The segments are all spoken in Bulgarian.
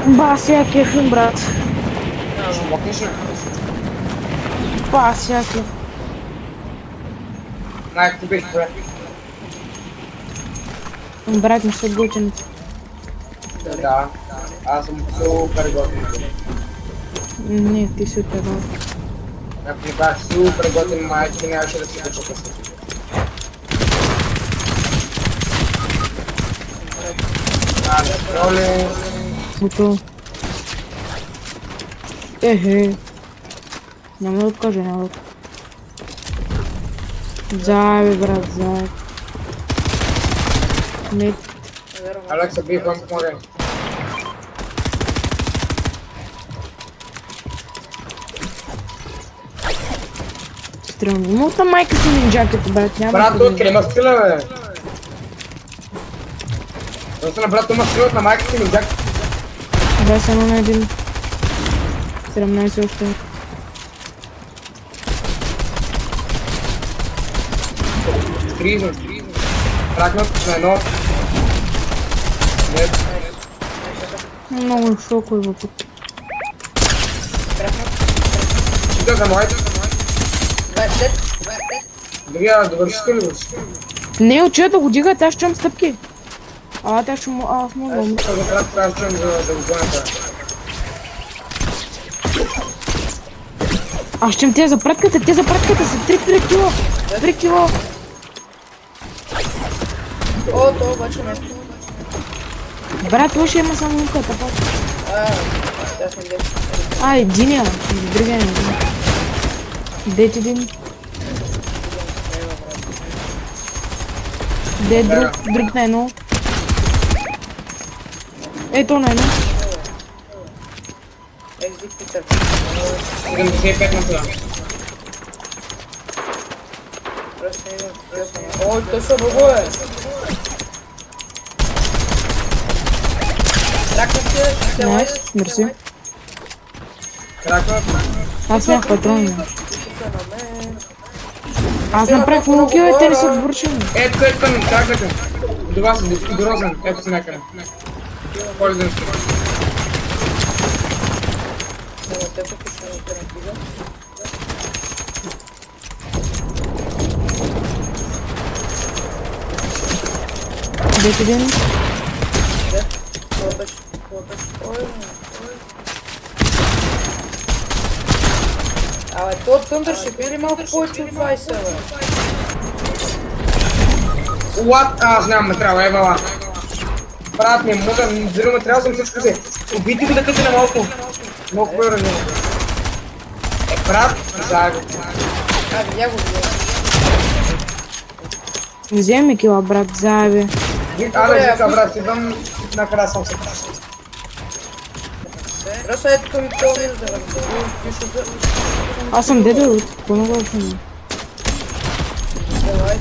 Бася кефим, брат. Ще мокнеш ли? Бася кеф. Най-ко бих, бе. Брат, не са готините. Да. Аз съм супер готин. Не, ти си отпевал. Ако не бях супер готин, майче нямаше да си го покъсна. Роли. Готово. Ехе. Няма да откажа, няма да. Заеби, брат, заеби. Не, Алекса, бих вам помогай. стрелно. Но там майка си нинджаката, брат, няма Брат, да откъде има стила, бе? Наистина, брат, има стила на майка си, джак. Да, само на един. 17 още. Тризъм. Тракнат на едно. Нет. Много шокове вътре. Чита за моите. 20. Другия, довършите ли го? Не, отчета го дигат, аз чувам стъпки. Тя ще му... Аз му Аз го... ще го правя, трябва да чуем да го гонята. Аз ще те запратката са 3 кило. 3 кило. О, то обаче не. Брат, това ще има само луката, пак. Тя съм ден. Единия. Другия не знам. Дете един. Де друг на едно. Ето на едно. Екзит Питър. 75 на това. Просто не идем. Ой, то са много е. Тракнат се, Найс, мерси. Тракнат. Аз нямах патрони. на мен. Аз направих много кило и те не са отбуршени. Ето към тракната. До вас, до Розен. Ето си някъде. Полезен си. Само те пък ще не альтернатива. Дете един. Това беше. Ой. Абе, то Тъндър ще биде малко повече от 20, бе. What? Аз нямам материал, евала. Брат, не мога, зиро материал съм всичко си. Убийте го да къде на малко. Много хубаво разлено. Брат, заедно. Видя го. Вземи кила, брат, заеби. Вика, брат, идвам накрая съм се. Просто ето към това вижда, бе. Аз съм дедо от по-много. Давай.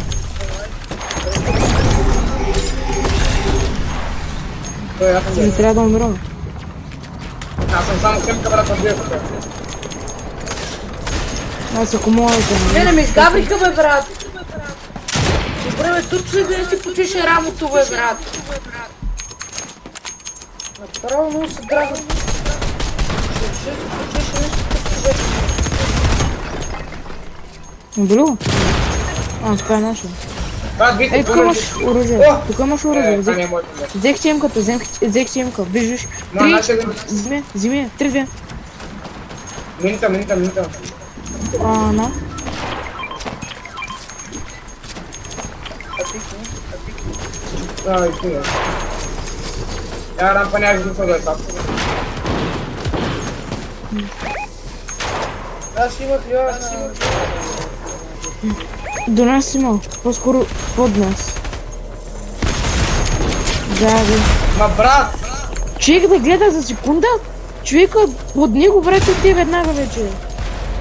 Не трябва да умирам. Аз съм само снимка, брат, от бието. Аз ако мога да... Не ме изгавриха, бе, брат. Добре, бе, турче да не си почише рамото, бе, брат. Направо много се дразнат. Ще си почише нещо, вече. Убило? Това е наше. Брат, бийте, Тук имаш оръжие. Тук имаш оръжие. това не е моето, брат. Взех си емката, взех си емка. Виждаш? Но, нашия един. Вземи, 3-2. Минута. На. Ай, ти. Я рампа няма да да е так. Аз имах льора на... До нас има. По-скоро под нас. Ма брат! Човек да гледа за секунда. Човека под него брат от те веднага вече.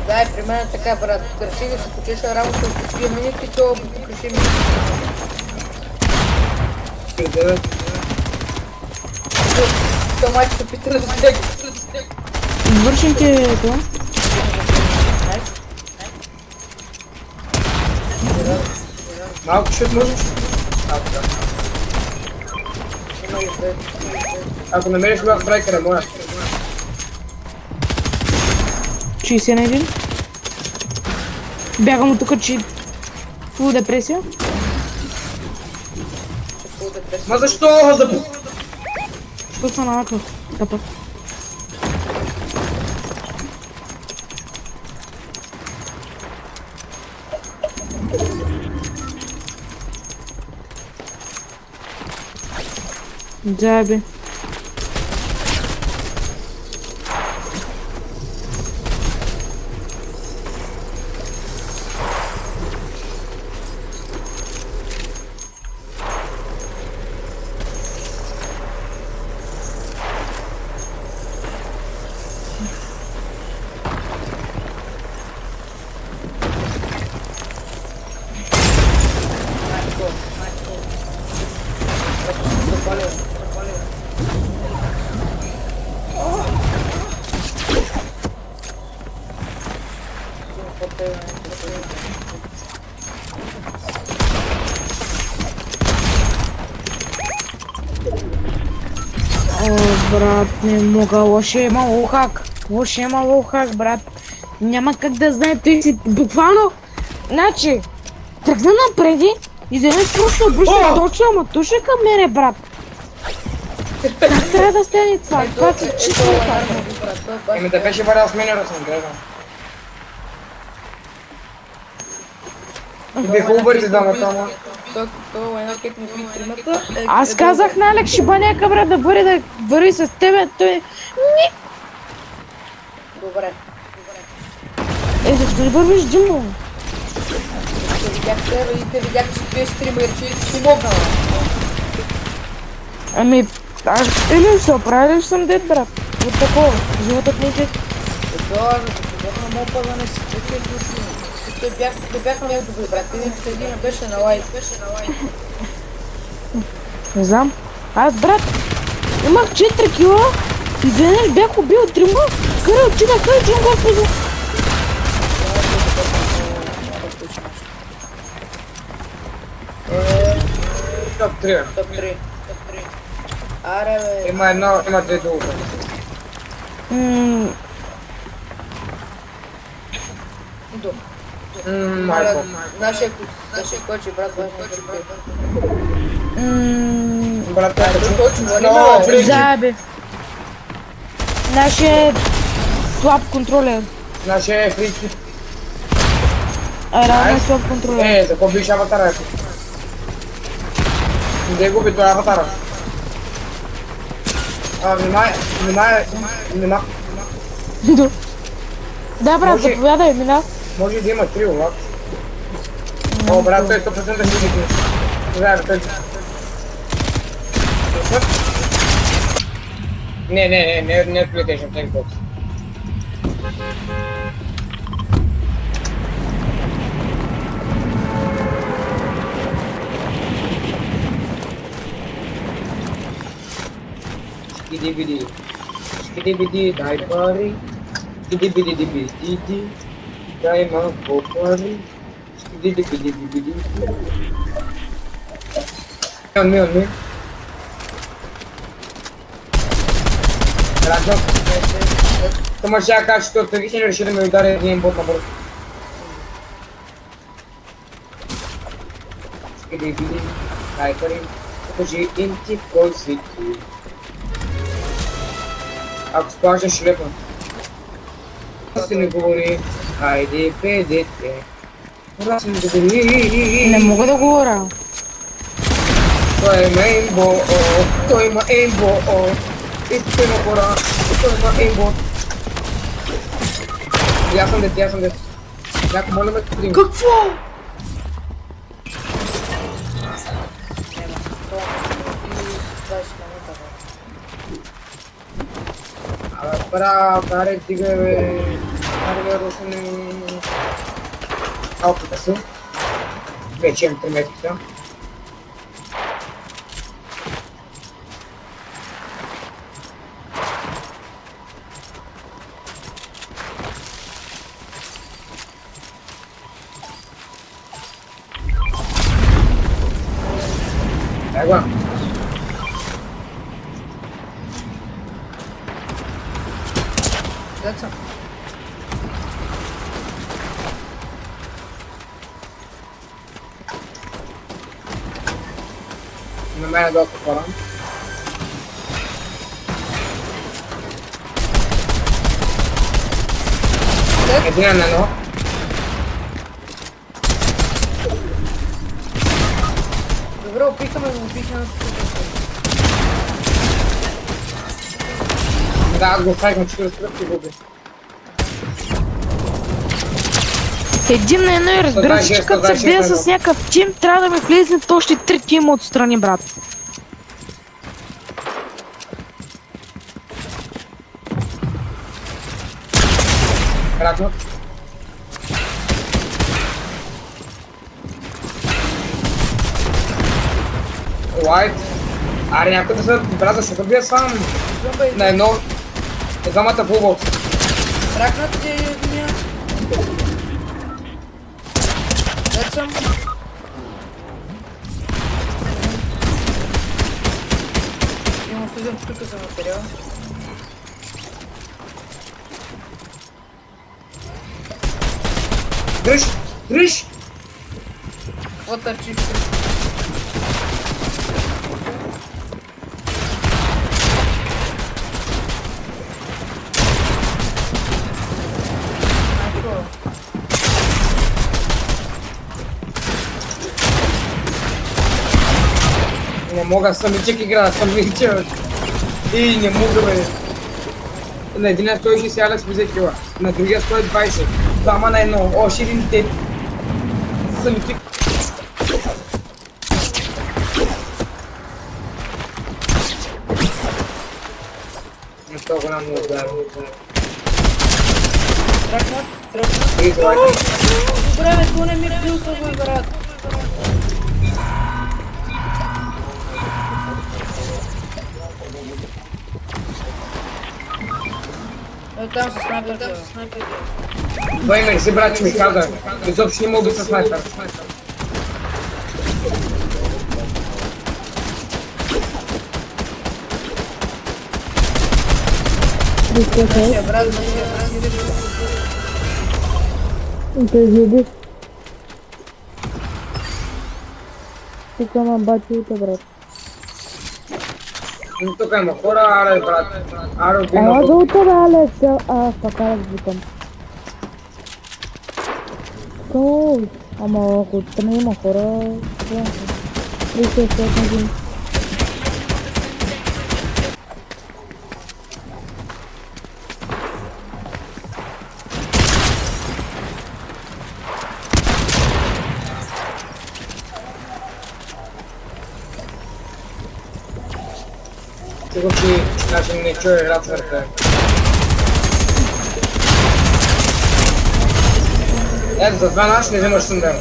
Да, при мен е така, брат. Държи да се почеша работа от такива минути, то покажи ми. То майче се пита да стега. Вършим те това. Малко ще можеш? Да. Ако намериш лук страйкера, моя. 60 на един. Бягам от тук, че фул депресия. Ма защо? Що се налаква? Тъпа. Джаби. О, брат, не мога, лошо има лохак. Лошо има лохак, брат. Няма как да знае, той си буквално. Значи, тръгна напреди и изведнъж просто обръща точно, ама точно към мене, брат. Как трябва да стане това? Това си чисто лохак. Еми да беше валял с мене, съм гледал. Бих убързи двамата, ама. Това една кет ми би тримата. Аз казах на Алек Шибаняка, брат, да върви с тебе, той... Добре. Защо не вървиш Димо? Те видях, че две стримери, че си помогнала. Ами, аз стрелям се, оправил съм дед, брат. Вот такова, животът не е чест. Да, бях на мопа да не си чекай души. Те бяха много добри, брат. Един беше на лайк. Не знам. Аз, брат, имах 4 кила, изведнъж бях убил 3 ма, къде отидах, къде чум господи. Топ 3. Топ 3. Аре, бе. Има две долу. Идо. Майко. Нашия скочи, брат, важно е. Брат, това е Точно, много фрики. Забе. Нашия слаб контролер. Нашия е фрики. Реално е слаб контролер. За какво биш аватара е? Не губи това аватара. Внимай. Да, брат, Може- заповядай, мина. Може да има 3 лак. О, брат, той 100% ще ги знаем, той... Не отплетеш от Xbox. Скиди-биди, дай пари. Скиди-биди-биди-биди, дай малко пари. Скиди-биди-биди-биди. Ми. Раджо. Тома ще я кажа, че той трагично реши да ме удари един бот на бързо. Скиди-биди, дай пари. Покажи им ти кой си ти. Ако сплажеш шлепа. Раз не говори, хайде педете. Раз не говори. Не мога да говоря. Той има имбо, той има имбо, искате на хора, той има имбо. Я съм дет. Някой моля ме трим. Какво? Абе, брат, аре тига бе. Аре бе, Русане. Алпата си. Вече имам 3 месеца. Ева. Деца. На мен е доста хора. Един е на едно. Добре, опихаме го, опихаме го. Да, аз го фрагвам 40 тръпки и го убих. Един на едно и разбира се, че като се бия с някакъв тим, трябва да ми влезнат още 3 тима отстрани, брат. Кратно. Лайт. Аре някой да се брат, защото бия сам Зомбай, на едно. Двамата фулбокс. ракната ти е единия. Деца. Имам слизам тук за материал. Дръж! Дръж! Какво търчиш? Майко. Не мога, съм личек игра, съм личек. И не мога, бе. На единия 160 Алекс взе кила, на другия 120. Двама на едно, още един теп. Съм личек. Не толкова нам не ударя. Ракнат. Трите лайка. Добре, бе, то не ми е бил това, брат. Там се снайперка. Двойме си, брат, че ми каза. Изобщо не мога да се снайпер. Нашия брат, Изгледи. Тук ма бачите, брат. Тук има хора, аре, брат. Аре, Ела обидно. да от тебе, Алекс. Пак Алекс викам. Той. Ама ако тук не има хора... 36 години. Сигурно, че значи не чуя играта. Ето, за два наши не вземаш съндем.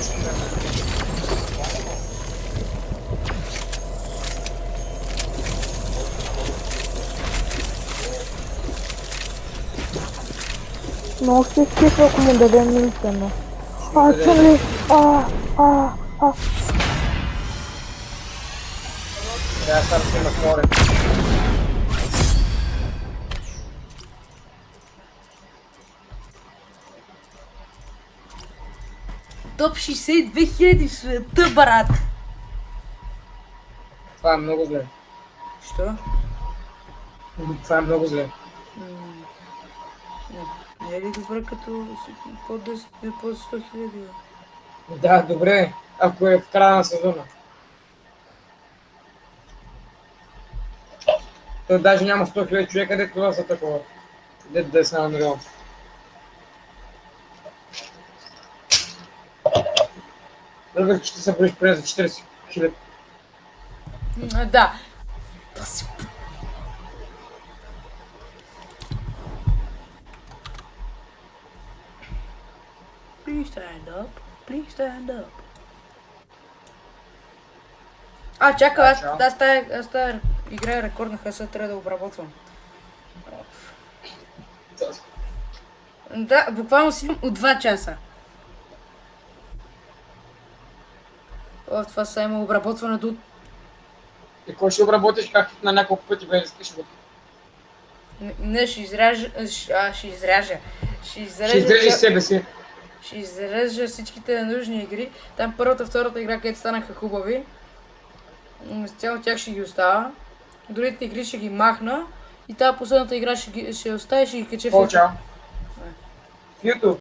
Много ще скипа, ако му дадем минстено. Чули! Да, сам снимах море. топ 62 000 в света, брат. Това е много зле. Що? Това е много зле. Не е ли добре като под 100 000? Да, добре, ако е в края на сезона. То даже няма 100 000 човека, дето това са такова. Дето да е само милион. Разбира, че ще се броиш поне за 40 000. Да. Please stand up. Please stand up. Чакай, аз тази игра е рекордна, аз трябва да обработвам. Да, буквално си имам от 2 часа. Това са има обработване до И кой ще обработиш как на няколко пъти без да искаш го. Не, ще изрежа. Ще Изрежеш себе си. Ще изрежа всичките ненужни игри. Там първата, втората игра, където станаха хубави. С цяло тях ще ги оставя. Другите игри ще ги махна. И тази последната игра ще оставя и ще ги кача в О, чао. В YouTube.